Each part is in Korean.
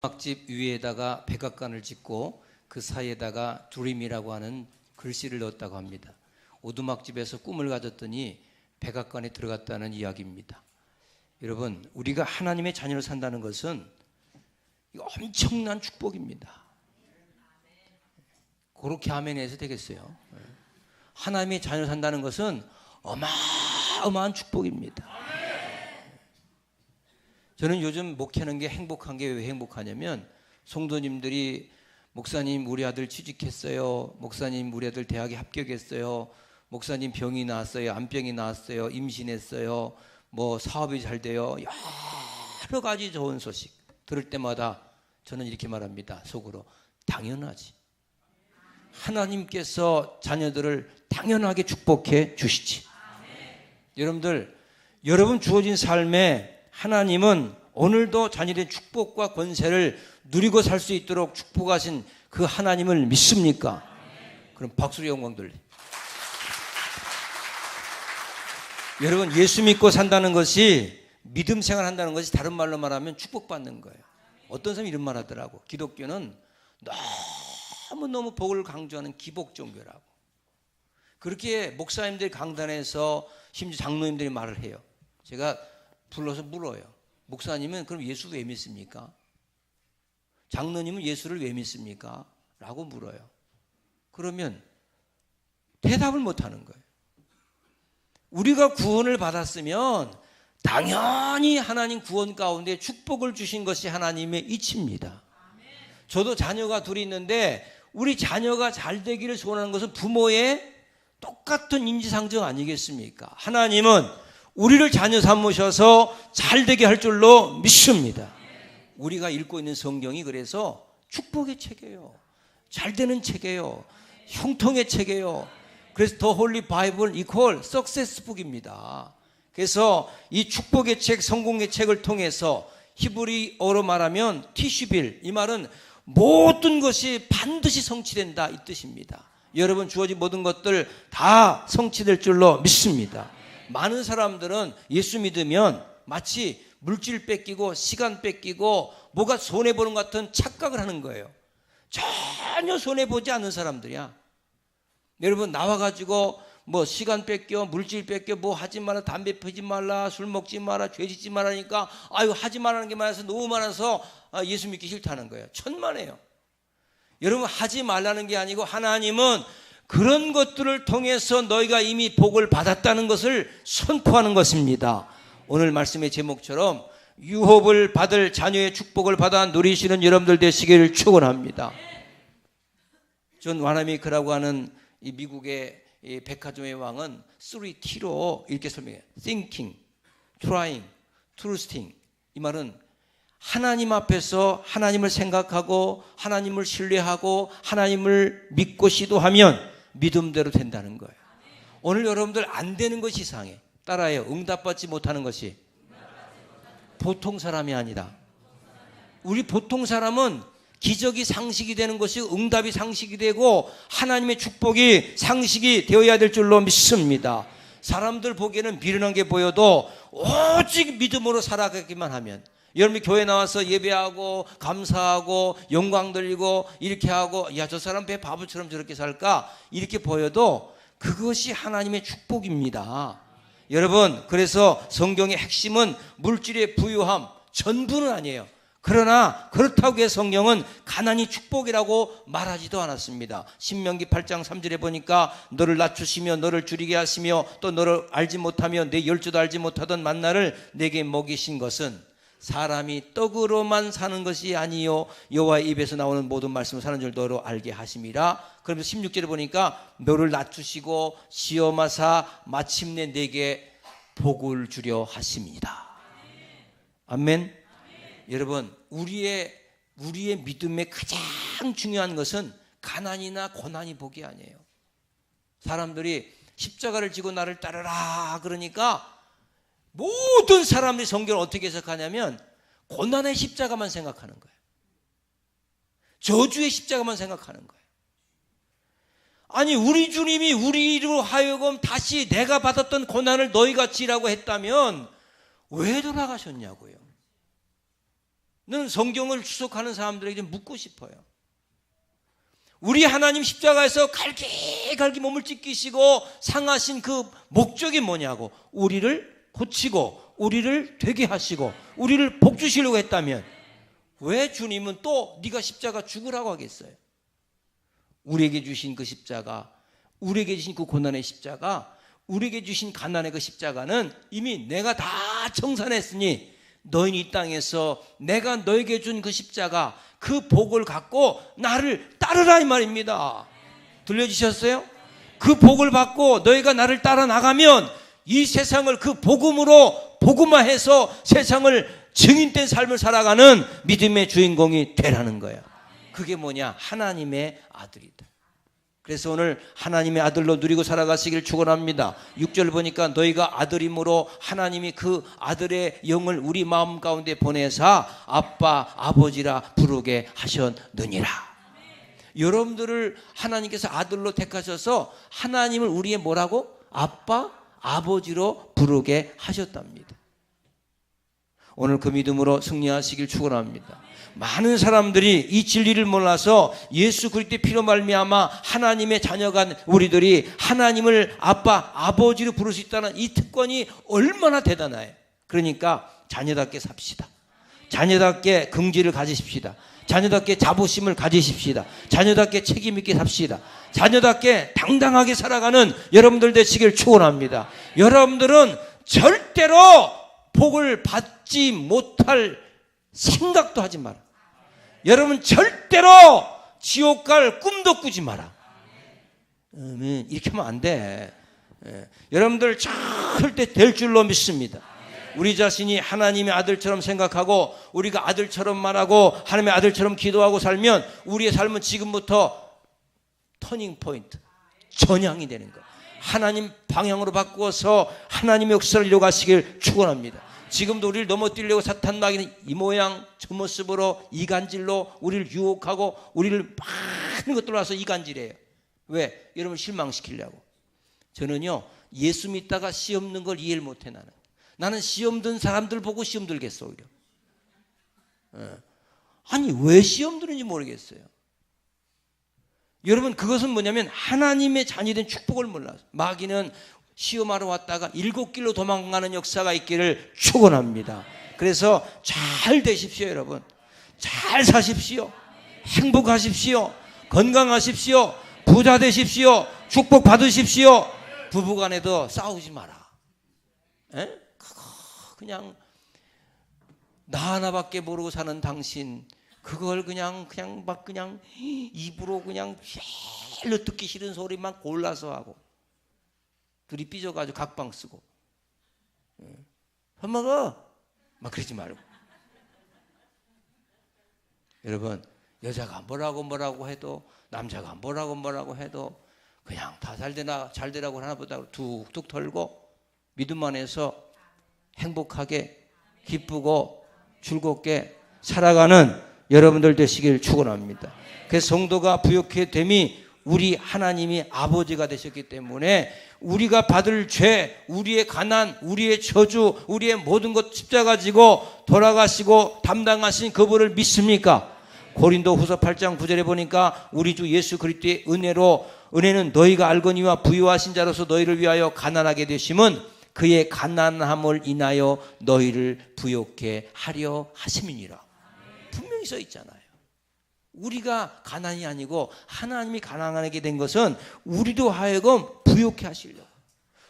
오두막집 위에다가 백악관을 짓고 그 사이에다가 두림이라고 하는 글씨를 넣었다고 합니다. 오두막집에서 꿈을 가졌더니 백악관에 들어갔다는 이야기입니다. 여러분, 우리가 하나님의 자녀를 산다는 것은 엄청난 축복입니다. 그렇게 아멘해서 되겠어요. 하나님의 자녀를 산다는 것은 어마어마한 축복입니다. 저는 요즘 목회하는 게 행복한 게 왜 행복하냐면, 성도님들이 목사님 우리 아들 취직했어요, 목사님 우리 아들 대학에 합격했어요, 목사님 병이 나았어요, 암병이 나았어요, 임신했어요, 뭐 사업이 잘 돼요, 여러 가지 좋은 소식 들을 때마다 저는 이렇게 말합니다. 속으로, 당연하지. 하나님께서 자녀들을 당연하게 축복해 주시지. 여러분들, 여러분 주어진 삶에 하나님은 오늘도 자녀들의 축복과 권세를 누리고 살 수 있도록 축복하신 그 하나님을 믿습니까? 그럼 박수로 영광 돌려. 여러분, 예수 믿고 산다는 것이, 믿음 생활한다는 것이 다른 말로 말하면 축복받는 거예요. 어떤 사람이 이런 말 하더라고. 기독교는 너무너무 복을 강조하는 기복 종교라고. 그렇게 목사님들이 강단에서 심지어 장로님들이 말을 해요. 제가 불러서 물어요. 목사님은 그럼 예수 왜 믿습니까? 장로님은 예수를 왜 믿습니까? 라고 물어요. 그러면 대답을 못하는 거예요. 우리가 구원을 받았으면 당연히 하나님 구원 가운데 축복을 주신 것이 하나님의 이치입니다. 저도 자녀가 둘이 있는데 우리 자녀가 잘 되기를 소원하는 것은 부모의 똑같은 인지상정 아니겠습니까? 하나님은 우리를 자녀 삼으셔서 잘 되게 할 줄로 믿습니다. 우리가 읽고 있는 성경이 그래서 축복의 책이에요. 잘 되는 책이에요. 형통의 책이에요. 그래서 더 홀리 바이블 이퀄 석세스북입니다. 그래서 이 축복의 책, 성공의 책을 통해서 히브리어로 말하면 티슈빌, 이 말은 모든 것이 반드시 성취된다, 이 뜻입니다. 여러분 주어진 모든 것들 다 성취될 줄로 믿습니다. 많은 사람들은 예수 믿으면 마치 물질 뺏기고 시간 뺏기고 뭐가 손해보는 것 같은 착각을 하는 거예요. 전혀 손해보지 않는 사람들이야. 여러분, 나와가지고 뭐 시간 뺏겨, 물질 뺏겨, 뭐 하지 마라, 담배 피지 말라, 술 먹지 마라, 죄 짓지 말라니까 아유 하지 말라는 게 많아서, 너무 많아서 예수 믿기 싫다는 거예요. 천만에요. 여러분, 하지 말라는 게 아니고 하나님은 그런 것들을 통해서 너희가 이미 복을 받았다는 것을 선포하는 것입니다. 오늘 말씀의 제목처럼 유업을 받을 자녀의 축복을 받아 누리시는 여러분들 되시기를 축원합니다. 존 와나메이커라고 하는 이 미국의 이 백화점의 왕은 3T로 이렇게 설명해요. Thinking, Trying, Trusting. 이 말은 하나님 앞에서 하나님을 생각하고 하나님을 신뢰하고 하나님을 믿고 시도하면 믿음대로 된다는 거예요. 오늘 여러분들 안 되는 것이 이상해. 따라해요. 응답받지 못하는 것이 보통 사람이 아니다. 우리 보통 사람은 기적이 상식이 되는 것이 응답이 상식이 되고 하나님의 축복이 상식이 되어야 될 줄로 믿습니다. 사람들 보기에는 미련한 게 보여도 오직 믿음으로 살아가기만 하면, 여러분이 교회 나와서 예배하고 감사하고 영광 돌리고 이렇게 하고, 야, 저 사람 왜 바보처럼 저렇게 살까? 이렇게 보여도 그것이 하나님의 축복입니다. 여러분, 그래서 성경의 핵심은 물질의 부유함, 전부는 아니에요. 그러나 그렇다고 해서 성경은 가난이 축복이라고 말하지도 않았습니다. 신명기 8장 3절에 보니까 너를 낮추시며 너를 줄이게 하시며 또 너를 알지 못하며 내 열조도 알지 못하던 만나를 내게 먹이신 것은 사람이 떡으로만 사는 것이 아니요 여호와의 입에서 나오는 모든 말씀을 사는 줄 너로 알게 하심이라. 그러면서 16절에 보니까 너를 낮추시고 시험하사 마침내 내게 복을 주려 하심이다. 아멘. 여러분, 우리의 믿음의 가장 중요한 것은 가난이나 고난이 복이 아니에요. 사람들이 십자가를 지고 나를 따르라 그러니까 모든 사람들이 성경을 어떻게 해석하냐면 고난의 십자가만 생각하는 거예요. 저주의 십자가만 생각하는 거예요. 아니, 우리 주님이 우리로 하여금 다시 내가 받았던 고난을 너희가 지라고 했다면 왜 돌아가셨냐고요. 성경을 추석하는 사람들에게 묻고 싶어요. 우리 하나님 십자가에서 갈기갈기 몸을 찢기시고 상하신 그 목적이 뭐냐고. 우리를 고치고 우리를 되게 하시고 우리를 복주시려고 했다면 왜 주님은 또 네가 십자가 죽으라고 하겠어요? 우리에게 주신 그 십자가, 우리에게 주신 그 고난의 십자가, 우리에게 주신 가난의 그 십자가는 이미 내가 다 청산했으니 너희는 이 땅에서 내가 너에게 준 그 십자가, 그 복을 갖고 나를 따르라 이 말입니다. 들려주셨어요? 그 복을 받고 너희가 나를 따라 나가면 이 세상을 그 복음으로 복음화해서 세상을 증인된 삶을 살아가는 믿음의 주인공이 되라는 거야. 그게 뭐냐? 하나님의 아들이다. 그래서 오늘 하나님의 아들로 누리고 살아가시길 축원합니다. 6절 보니까 너희가 아들임으로 하나님이 그 아들의 영을 우리 마음 가운데 보내사 아빠 아버지라 부르게 하셨느니라. 여러분들을 하나님께서 아들로 택하셔서 하나님을 우리의 뭐라고? 아빠 아버지로 부르게 하셨답니다. 오늘 그 믿음으로 승리하시길 축원합니다. 많은 사람들이 이 진리를 몰라서 예수 그리스도의 피로 말미암아 하나님의 자녀가 우리들이 하나님을 아빠 아버지로 부를 수 있다는 이 특권이 얼마나 대단해요. 그러니까 자녀답게 삽시다. 자녀답게 긍지를 가지십시다. 자녀답게 자부심을 가지십시다. 자녀답게 책임 있게 삽시다. 자녀답게 당당하게 살아가는 여러분들 되시길 축원합니다. 여러분들은 절대로 복을 받지 못할 생각도 하지 마라. 여러분 절대로 지옥 갈 꿈도 꾸지 마라. 이렇게 하면 안 돼. 여러분들 절대 될 줄로 믿습니다. 우리 자신이 하나님의 아들처럼 생각하고 우리가 아들처럼 말하고 하나님의 아들처럼 기도하고 살면 우리의 삶은 지금부터 터닝 포인트, 전향이 되는 거예요. 하나님 방향으로 바꾸어서 하나님의 역사를 이뤄가시길 축원합니다. 지금도 우리를 넘어뜨리려고 사탄 마귀는 이 모양 저 모습으로 이간질로 우리를 유혹하고 우리를 많은 것들로 와서 이간질해요. 왜? 여러분 실망시키려고. 저는요 예수 믿다가 시험 든 걸 이해를 못해. 나는 시험 든 사람들 보고 시험 들겠어 오히려. 아니 왜 시험 드는지 모르겠어요. 여러분 그것은 뭐냐면 하나님의 자녀이 된 축복을 몰라서. 마귀는 시험하러 왔다가 7길로 도망가는 역사가 있기를 축원합니다. 그래서 잘 되십시오 여러분. 잘 사십시오. 행복하십시오. 건강하십시오. 부자 되십시오. 축복 받으십시오. 부부간에도 싸우지 마라. 그냥 나 하나밖에 모르고 사는 당신, 그걸 그냥 입으로 그냥 별로 듣기 싫은 소리만 골라서 하고 둘이 삐져가지고 각방 쓰고 밥 먹어 막 그러지 말고. 여러분 여자가 뭐라고 해도 남자가 뭐라고 해도 그냥 다 잘 되라고 하나보다 툭툭 털고 믿음 안에서 행복하게 기쁘고 즐겁게 살아가는 여러분들 되시길 축원합니다. 그래서 성도가 부욕해 됨이 우리 하나님이 아버지가 되셨기 때문에 우리가 받을 죄, 우리의 가난, 우리의 저주, 우리의 모든 것 십자가 지고 돌아가시고 담당하신 그분을 믿습니까? 고린도 후서 8장 9절에 보니까 우리 주 예수 그리스도의 은혜는 너희가 알거니와 부유하신 자로서 너희를 위하여 가난하게 되심은 그의 가난함을 인하여 너희를 부욕해 하려 하심이니라. 분명히 써 있잖아요. 우리가 가난이 아니고 하나님이 가난하게 된 것은 우리도 하여금 부욕해 하시려고.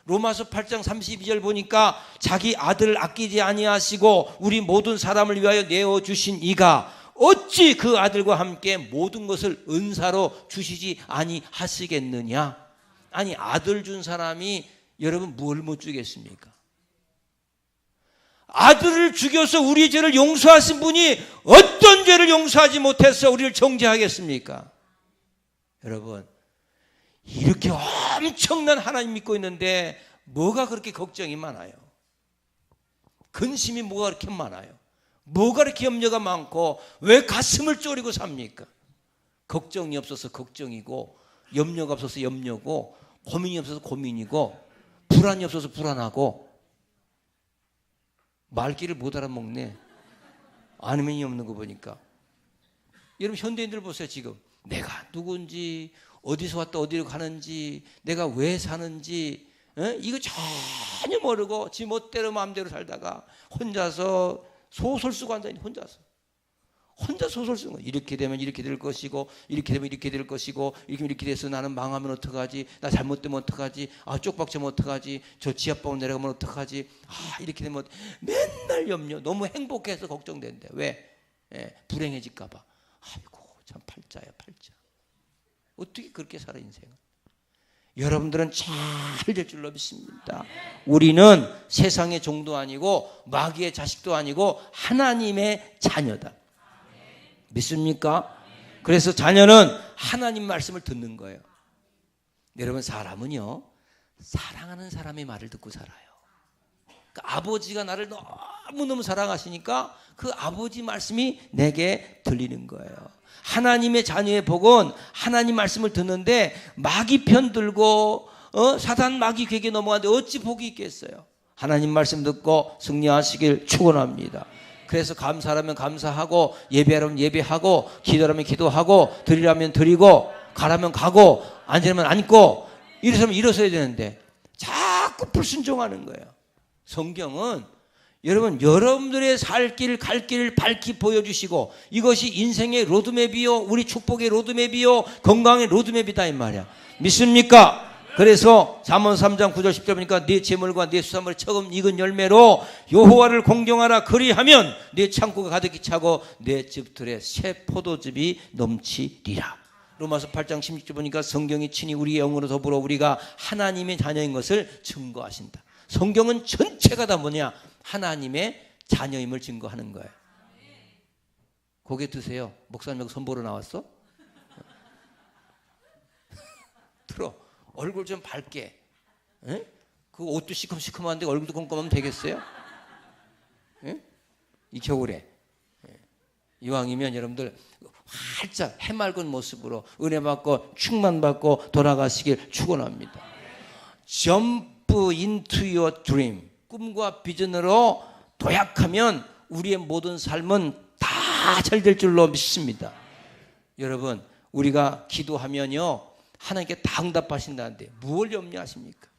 로마서 8장 32절 보니까 자기 아들을 아끼지 아니하시고 우리 모든 사람을 위하여 내어주신 이가 어찌 그 아들과 함께 모든 것을 은사로 주시지 아니하시겠느냐. 아니 아들 준 사람이 여러분 뭘 못 주겠습니까? 아들을 죽여서 우리의 죄를 용서하신 분이 어떤 죄를 용서하지 못해서 우리를 정죄하겠습니까? 여러분 이렇게 엄청난 하나님 믿고 있는데 뭐가 그렇게 걱정이 많아요? 근심이 뭐가 그렇게 많아요? 뭐가 그렇게 염려가 많고 왜 가슴을 졸이고 삽니까? 걱정이 없어서 걱정이고 염려가 없어서 염려고 고민이 없어서 고민이고 불안이 없어서 불안하고 말귀를 못 알아먹네. 아는 이 없는 거 보니까. 여러분 현대인들 보세요. 지금 내가 누군지, 어디서 왔다 어디로 가는지, 내가 왜 사는지 이거 전혀 모르고 지 멋대로 마음대로 살다가 혼자서 소설 쓰고 앉아있는, 혼자 소설 쓰는 거예요. 이렇게 되면 이렇게 될 것이고, 이렇게 되면 이렇게 될 것이고, 이렇게 돼서 나는 망하면 어떡하지, 나 잘못되면 어떡하지, 쪽박치면 어떡하지, 저 지하방으로 내려가면 어떡하지, 이렇게 되면 맨날 염려. 너무 행복해서 걱정된대. 왜? 불행해질까 봐. 아이고 참 팔자야 팔자. 어떻게 그렇게 살아 인생을. 여러분들은 잘 될 줄로 믿습니다. 우리는 세상의 종도 아니고 마귀의 자식도 아니고 하나님의 자녀다. 믿습니까? 그래서 자녀는 하나님 말씀을 듣는 거예요. 여러분 사람은요, 사랑하는 사람의 말을 듣고 살아요. 그러니까 아버지가 나를 너무너무 사랑하시니까 그 아버지 말씀이 내게 들리는 거예요. 하나님의 자녀의 복은 하나님 말씀을 듣는데 마귀 편 들고 사단 마귀 괴기에 넘어가는데 어찌 복이 있겠어요. 하나님 말씀 듣고 승리하시길 축원합니다. 그래서 감사하면 감사하고, 예배하면 예배하고, 기도하면 기도하고, 드리라면 드리고, 가라면 가고, 앉으라면 앉고, 일어서면 일어서야 되는데 자꾸 불순종하는 거예요. 성경은 여러분 여러분들의 살 길, 갈 길을 밝히 보여주시고, 이것이 인생의 로드맵이요, 우리 축복의 로드맵이요, 건강의 로드맵이다 이 말이야. 믿습니까? 그래서 잠언 3장 9절 10절 보니까 네 재물과 네 수산물을 처음 익은 열매로 여호와를 공경하라. 그리하면 네 창고가 가득히 차고 내 집들에 새 포도즙이 넘치리라. 로마서 8장 16절 보니까 성경이 친히 우리의 영으로 더불어 우리가 하나님의 자녀인 것을 증거하신다. 성경은 전체가 다 뭐냐? 하나님의 자녀임을 증거하는 거예요. 고개 드세요. 목사님하고 선보러 나왔어? 들어. 얼굴 좀 밝게. 그 옷도 시큼시큼한데 얼굴도 꼼꼼하면 되겠어요? 이 겨울에. 이왕이면 여러분들 활짝 해맑은 모습으로 은혜 받고 충만 받고 돌아가시길 축원합니다. Jump into your dream. 꿈과 비전으로 도약하면 우리의 모든 삶은 다 잘 될 줄로 믿습니다. 여러분 우리가 기도하면요 하나님께 다 응답하신다는데 무엇을 염려하십니까?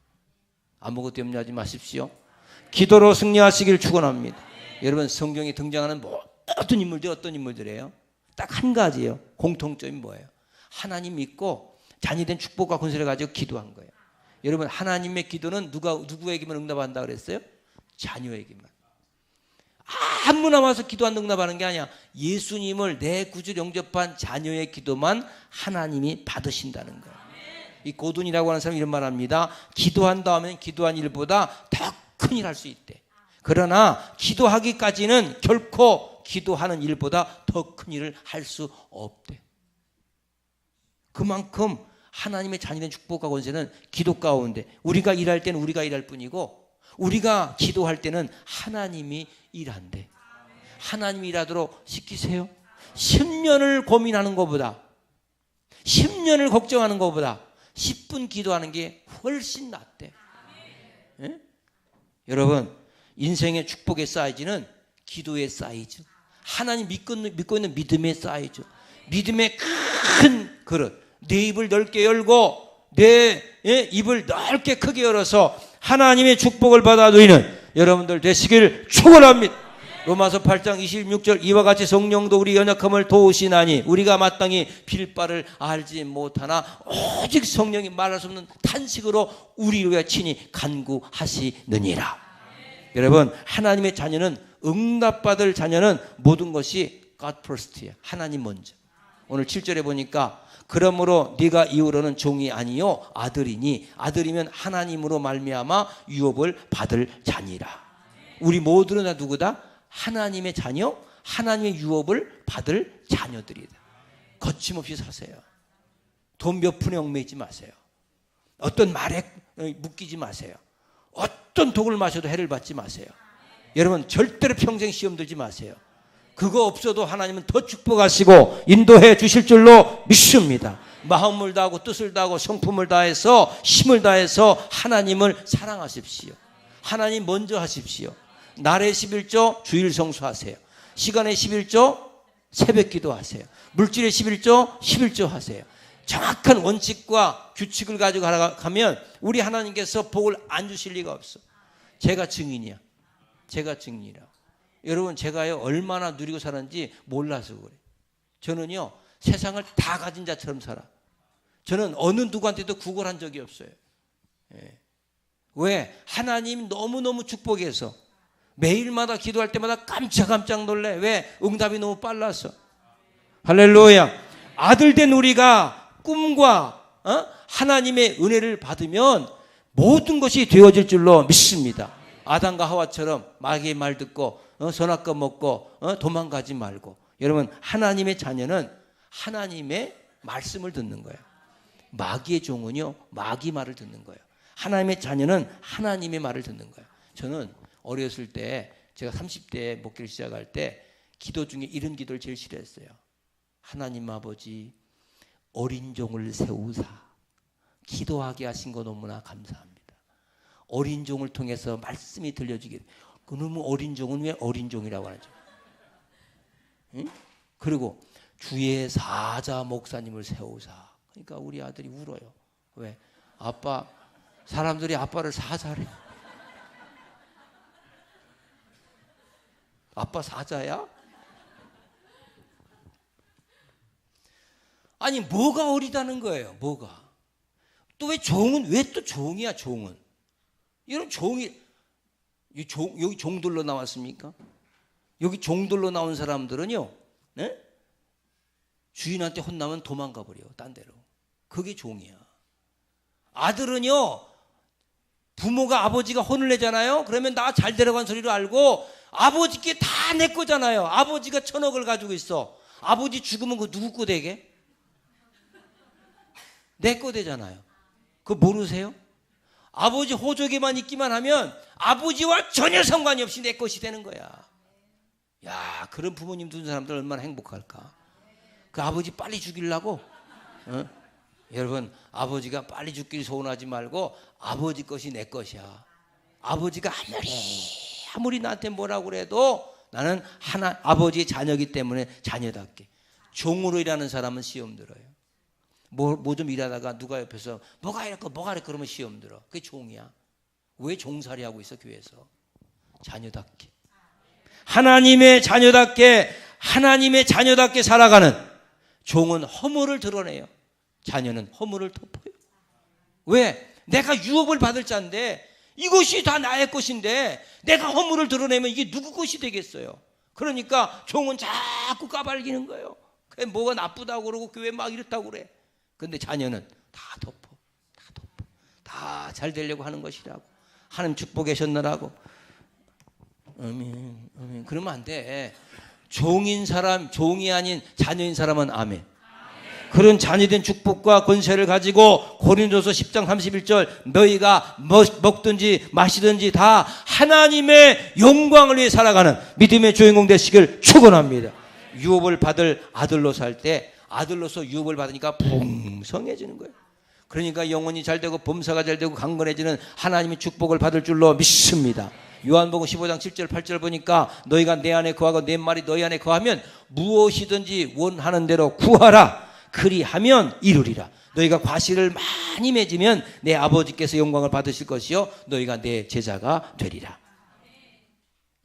아무것도 염려하지 마십시오. 기도로 승리하시길 축원합니다. 여러분 성경에 등장하는 모든 인물들이 어떤 인물들이에요? 딱 한 가지예요. 공통점이 뭐예요? 하나님 믿고 잔이된 축복과 권세를 가지고 기도한 거예요. 여러분 하나님의 기도는 누구에게만 응답한다 그랬어요? 자녀에게만. 아무나 와서 기도 안 응답하는 게 아니야. 예수님을 내 구주 영접한 자녀의 기도만 하나님이 받으신다는 거예요. 이 고든이라고 하는 사람이 이런 말 합니다. 기도한다 하면 기도한 일보다 더 큰 일 할 수 있대. 그러나 기도하기까지는 결코 기도하는 일보다 더 큰 일을 할 수 없대. 그만큼 하나님의 잔인한 축복과 권세는 기도 가운데, 우리가 일할 때는 우리가 일할 뿐이고 우리가 기도할 때는 하나님이 일한대. 하나님이 일하도록 시키세요. 10년을 고민하는 것보다, 10년을 걱정하는 것보다 10분 기도하는 게 훨씬 낫대. 예? 여러분 인생의 축복의 사이즈는 기도의 사이즈, 하나님 믿고 있는 믿음의 사이즈, 믿음의 큰 그릇, 내 입을 넓게 열고 내 입을 넓게 크게 열어서 하나님의 축복을 받아 누리는 여러분들 되시길 축원합니다. 로마서 8장 26절 이와 같이 성령도 우리 연약함을 도우시나니 우리가 마땅히 빌 바를 알지 못하나 오직 성령이 말할 수 없는 탄식으로 우리를 위해 친히 간구하시느니라. 여러분 하나님의 자녀는, 응답받을 자녀는 모든 것이 God first예요. 하나님 먼저. 오늘 7절에 보니까 그러므로 네가 이후로는 종이 아니요 아들이니 아들이면 하나님으로 말미암아 유업을 받을 자니라. 우리 모두는 다 누구다? 하나님의 자녀, 하나님의 유업을 받을 자녀들이다. 거침없이 사세요. 돈 몇 푼에 얽매이지 마세요. 어떤 말에 묶이지 마세요. 어떤 독을 마셔도 해를 받지 마세요. 여러분 절대로 평생 시험 들지 마세요. 그거 없어도 하나님은 더 축복하시고 인도해 주실 줄로 믿습니다. 마음을 다하고 뜻을 다하고 성품을 다해서 힘을 다해서 하나님을 사랑하십시오. 하나님 먼저 하십시오. 날의 11조 주일 성수하세요. 시간의 11조 새벽 기도하세요. 물질의 11조 11조 하세요. 정확한 원칙과 규칙을 가지고 가면 우리 하나님께서 복을 안 주실 리가 없어. 제가 증인이야. 제가 증인이라. 여러분 제가요 얼마나 누리고 사는지 몰라서 그래. 저는요 세상을 다 가진 자처럼 살아. 저는 어느 누구한테도 구걸한 적이 없어요. 예. 왜? 하나님 너무너무 축복해서 매일마다 기도할 때마다 깜짝깜짝 놀래. 왜? 응답이 너무 빨라서. 할렐루야. 아들 된 우리가 꿈과 하나님의 은혜를 받으면 모든 것이 되어질 줄로 믿습니다. 아담과 하와처럼 마귀의 말 듣고 선악과 먹고 도망가지 말고. 여러분 하나님의 자녀는 하나님의 말씀을 듣는 거예요. 마귀의 종은요 마귀 말을 듣는 거예요. 하나님의 자녀는 하나님의 말을 듣는 거예요. 저는 어렸을 때 제가 30대에 목회를 시작할 때 기도 중에 이런 기도를 제일 싫어했어요. 하나님 아버지 어린 종을 세우사 기도하게 하신 거 너무나 감사합니다. 어린 종을 통해서 말씀이 들려주게. 그놈의 어린 종은 왜 어린 종이라고 하죠? 응? 그리고 주의 사자 목사님을 세우사. 그러니까 우리 아들이 울어요. 왜? 아빠, 사람들이 아빠를 사자래. 아빠 사자야? 아니 뭐가 어리다는 거예요. 뭐가? 또 왜 종은 왜 또 종이야? 종은 여러분 종이 여기 종들로 나왔습니까? 여기 종들로 나온 사람들은요, 네? 주인한테 혼나면 도망가 버려. 딴 데로. 그게 종이야. 아들은요, 부모가 아버지가 혼을 내잖아요. 그러면 나 잘 데려간 소리로 알고 아버지께 다 내 거잖아요. 아버지가 1,000억을 가지고 있어. 아버지 죽으면 그 누구 거 되게? 내 거 되잖아요. 그거 모르세요? 아버지 호적에만 있기만 하면 아버지와 전혀 상관이 없이 내 것이 되는 거야. 야, 그런 부모님 둔 사람들 얼마나 행복할까? 그 아버지 빨리 죽이려고? 여러분, 아버지가 빨리 죽기를 소원하지 말고 아버지 것이 내 것이야. 아버지가 아무리 나한테 뭐라고 그래도 나는 아버지의 자녀이기 때문에 자녀답게. 종으로 일하는 사람은 시험 들어요. 뭐 좀 일하다가 누가 옆에서 뭐가 이랬고 뭐가 이랬고 그러면 시험 들어. 그게 종이야. 왜 종살이 하고 있어 교회에서? 자녀답게. 하나님의 자녀답게 살아가는 종은 허물을 드러내요. 자녀는 허물을 덮어요. 왜? 내가 유업을 받을 자인데 이것이 다 나의 것인데 내가 허물을 드러내면 이게 누구 것이 되겠어요? 그러니까 종은 자꾸 까발리는 거예요. 그게 뭐가 나쁘다고 그러고 교회 막 이렇다고 그래. 근데 자녀는 다 덮어. 다 잘 되려고 하는 것이라고. 하나님 축복해 셨느라고. 아멘. 그러면 안 돼. 종인 사람, 종이 아닌 자녀인 사람은 아멘. 그런 자녀된 축복과 권세를 가지고 고린도서 10장 31절 너희가 먹든지 마시든지 다 하나님의 영광을 위해 살아가는 믿음의 주인공 되시길 축원합니다. 유업을 받을 아들로 살 때 아들로서 유업을 받으니까 풍성해지는 거예요. 그러니까 영혼이 잘 되고 범사가 잘 되고 강건해지는 하나님의 축복을 받을 줄로 믿습니다. 요한복음 15장 7절 8절 보니까 너희가 내 안에 거하고 내 말이 너희 안에 거하면 무엇이든지 원하는 대로 구하라. 그리하면 이루리라. 너희가 과실을 많이 맺으면 내 아버지께서 영광을 받으실 것이요 너희가 내 제자가 되리라.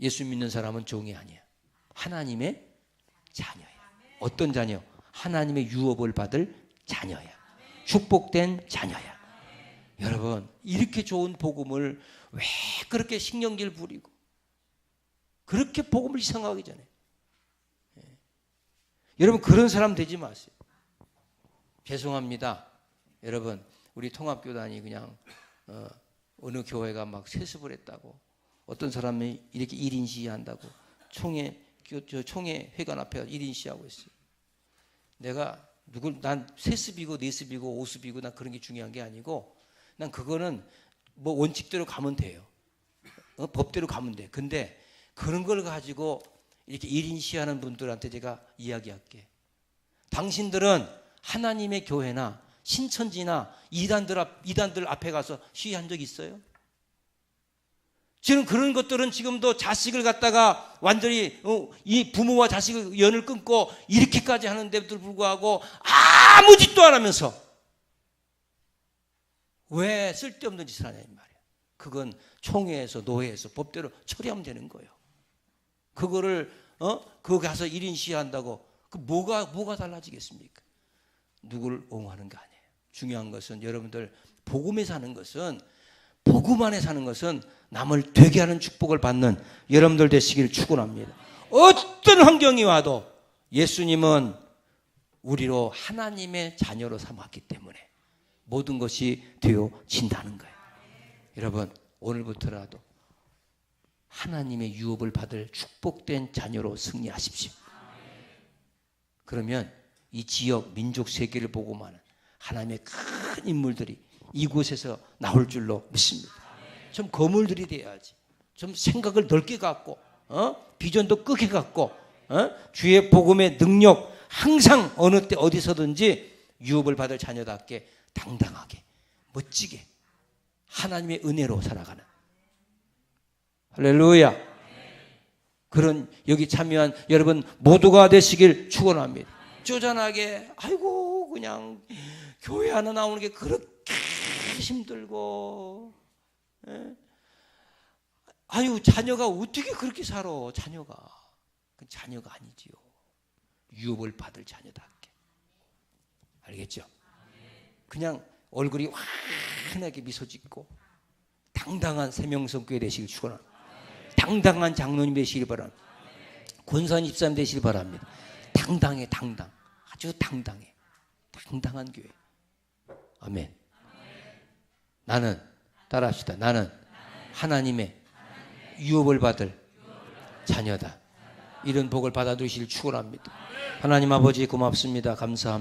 예수 믿는 사람은 종이 아니야. 하나님의 자녀야. 어떤 자녀? 하나님의 유업을 받을 자녀야. 축복된 자녀야. 여러분, 이렇게 좋은 복음을 왜 그렇게 신경질 부리고 그렇게 복음을 이상하기 전에 여러분 그런 사람 되지 마세요. 죄송합니다. 여러분, 우리 통합교단이 그냥 어느 교회가 막 세습을 했다고 어떤 사람이 이렇게 1인 시위한다고 총회 회관 앞에 1인 시위하고 있어요. 난 세습이고 내습이고 오습이고 난 그런 게 중요한 게 아니고 난 그거는 뭐 원칙대로 가면 돼요. 법대로 가면 돼. 근데 그런 걸 가지고 이렇게 1인 시위하는 분들한테 제가 이야기할게. 당신들은 하나님의 교회나 신천지나 이단들 앞에 가서 시위한 적 있어요? 지금 그런 것들은 지금도 자식을 갖다가 완전히 이 부모와 자식의 연을 끊고 이렇게까지 하는데도 불구하고 아무 짓도 안 하면서 왜 쓸데없는 짓을 하냐 이 말이야. 그건 총회에서 노회에서 법대로 처리하면 되는 거예요. 그거를 거기 가서 1인 시위한다고 그 뭐가 달라지겠습니까? 누구를 옹호하는 게 아니에요. 중요한 것은 여러분들 복음에 사는 것은 복음 안에 사는 것은 남을 되게 하는 축복을 받는 여러분들 되시기를 축원합니다. 어떤 환경이 와도 예수님은 우리로 하나님의 자녀로 삼았기 때문에 모든 것이 되어진다는 거예요. 여러분 오늘부터라도 하나님의 유업을 받을 축복된 자녀로 승리하십시오. 그러면 이 지역 민족 세계를 보고만 하나님의 큰 인물들이 이곳에서 나올 줄로 믿습니다. 좀 거물들이 돼야지. 좀 생각을 넓게 갖고 비전도 크게 갖고 주의 복음의 능력 항상 어느 때 어디서든지 유업을 받을 자녀답게 당당하게 멋지게 하나님의 은혜로 살아가는 할렐루야. 그런 여기 참여한 여러분 모두가 되시길 축원합니다. 쪼잔하게 아이고 그냥 교회 하나 나오는 게 그렇게 힘들고 아유 자녀가 어떻게 그렇게 살아. 자녀가 그건 자녀가 아니지요. 유업을 받을 자녀답게. 알겠죠? 그냥 얼굴이 환하게 미소 짓고 당당한 세명성교회 되시길 축원합니다. 당당한 장로님 되시길 바랍니다. 권사님 집사님 되시길 바랍니다. 당당해 당당. 아주 당당해. 당당한 교회. 아멘. 나는 따라합시다. 나는 하나님의 유업을 받을 자녀다. 이런 복을 받아들이시길 축원합니다. 하나님 아버지 고맙습니다. 감사합니다.